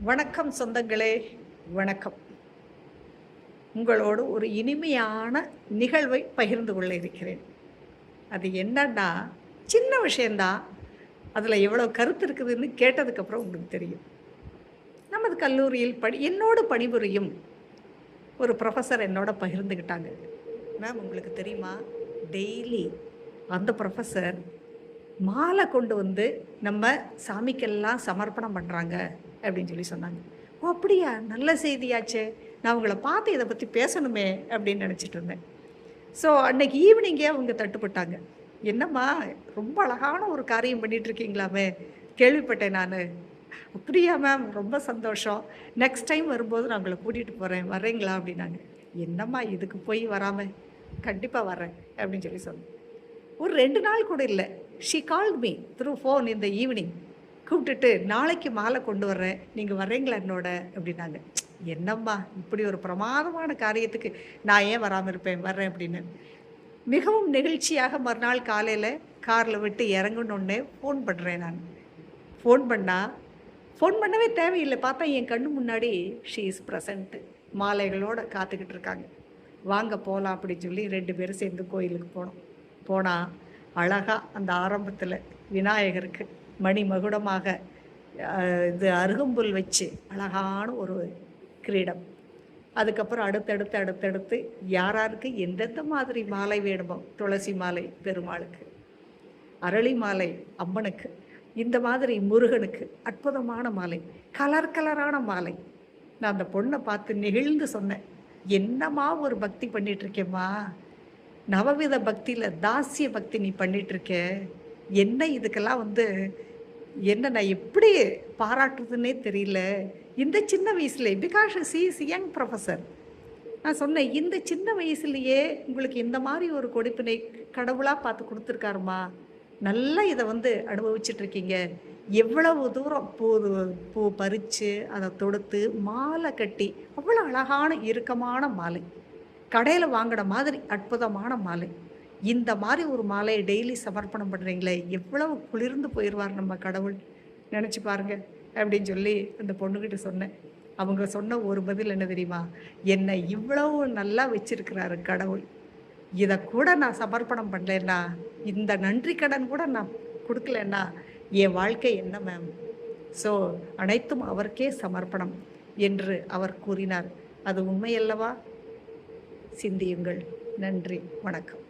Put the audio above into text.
வணக்கம் சொந்தங்களே, வணக்கம். உங்களோடு ஒரு இனிமையான நிகழ்வை பகிர்ந்து கொள்ள இருக்கிறேன். அது என்னன்னா, சின்ன விஷயந்தான். அதில் எவ்வளோ கருத்து இருக்குதுன்னு கேட்டதுக்கப்புறம் உங்களுக்கு தெரியும். நமது கல்லூரியில் என்னோடு பணிபுரியும் ஒரு ப்ரொஃபஸர் என்னோட பகிர்ந்துக்கிட்டாங்க. மேம் உங்களுக்கு தெரியுமா, டெய்லி அந்த ப்ரொஃபஸர் மாலை கொண்டு வந்து நம்ம சாமிக்கெல்லாம் சமர்ப்பணம் பண்ணுறாங்க அப்படின்னு சொல்லி சொன்னாங்க. ஓ அப்படியா, நல்ல செய்தியாச்சே, நான் உங்களை பார்த்து இதை பற்றி பேசணுமே அப்படின்னு நினச்சிட்டு இருந்தேன். ஸோ அன்னைக்கு ஈவினிங்கே அவங்க தட்டுப்பட்டாங்க. என்னம்மா ரொம்ப அழகான ஒரு காரியம் பண்ணிகிட்ருக்கீங்களாமே, கேள்விப்பட்டேன் நான். அப்படியா மேம், ரொம்ப சந்தோஷம், நெக்ஸ்ட் டைம் வரும்போது நான் உங்களை கூட்டிகிட்டு போகிறேன், வர்றீங்களா அப்படின்னாங்க. என்னம்மா இதுக்கு போய் வராமல், கண்டிப்பாக வர்றேன் அப்படின்னு சொல்லி சொன்னேன். ஒரு 2 நாள் கூட இல்லை, she called me through phone இந்த ஈவினிங். கூப்பிட்டுட்டு நாளைக்கு மாலை கொண்டு வர்றேன், நீங்கள் வர்றீங்களா என்னோட அப்படின்னாங்க. என்னம்மா இப்படி ஒரு பிரமாதமான காரியத்துக்கு நான் ஏன் வராமல் இருப்பேன், வர்றேன் அப்படின்னு மிகவும் நெகிழ்ச்சியாக மறுநாள் காலையில் காரில் விட்டு இறங்கணுன்னே ஃபோன் பண்ணுறேன். நான் ஃபோன் பண்ணவே தேவையில்லை, பார்த்தா என் கண்ணு முன்னாடி ஷீ இஸ் ப்ரெசண்ட்டு, மாலைகளோடு காத்துக்கிட்டு இருக்காங்க. வாங்க போகலாம் அப்படின்னு சொல்லி 2 பேரும் சேர்ந்து கோயிலுக்கு போனால் அழகாக அந்த ஆரம்பத்தில் விநாயகருக்கு மணி மகுடமாக இது அருகம்புல் வச்சு அழகான ஒரு கிரீடம். அதுக்கப்புறம் அடுத்தடுத்து யாராருக்கு எந்தெந்த மாதிரி மாலை வேணுமோ, துளசி மாலை பெருமாளுக்கு, அரளி மாலை அம்மனுக்கு, இந்த மாதிரி முருகனுக்கு அற்புதமான மாலை, கலரான மாலை. நான் அந்த பொண்ணை பார்த்து நெகிழ்ந்து சொன்னேன், என்னம்மா ஒரு பக்தி பண்ணிகிட்ருக்கேம்மா, நவவித பக்தியில் தாசிய பக்தி நீ பண்ணிகிட்ருக்க, என்ன இதுக்கெல்லாம் என்ன நான் எப்படி பாராட்டுறதுன்னே தெரியல இந்த சின்ன வயசுல, because she is young professor. நான் சொன்னேன், இந்த சின்ன வயசுலேயே உங்களுக்கு இந்த மாதிரி ஒரு கொடுப்பினை கடவுளாக பார்த்து கொடுத்துருக்காருமா, நல்லா இதை அனுபவிச்சிட்ருக்கீங்க. எவ்வளவு தூரம் பூ பறித்து அதை தொடுத்து மாலை கட்டி, அவ்வளோ அழகான இறுக்கமான மாலை, கடையில் வாங்கின மாதிரி அற்புதமான மாலை. இந்த மாதிரி ஒரு மாலையை டெய்லி சமர்ப்பணம் பண்ணுறீங்களே, எவ்வளவு குளிர்ந்து போயிடுவார் நம்ம கடவுள், நினச்சி பாருங்கள் அப்படின்னு சொல்லி அந்த பொண்ணுக்கிட்ட சொன்னேன். அவங்க சொன்ன ஒரு பதில் என்ன தெரியுமா, என்னை இவ்வளவு நல்லா வச்சிருக்கிறாரு கடவுள், இதை கூட நான் சமர்ப்பணம் பண்ணலன்னா, இந்த நன்றி கடன் கூட நான் கொடுக்கலன்னா என் வாழ்க்கை என்ன மேம். ஸோ அனைத்தும் அவருக்கே சமர்ப்பணம் என்று அவர் கூறினார். அது உண்மையல்லவா? சிந்தியுங்கள். நன்றி, வணக்கம்.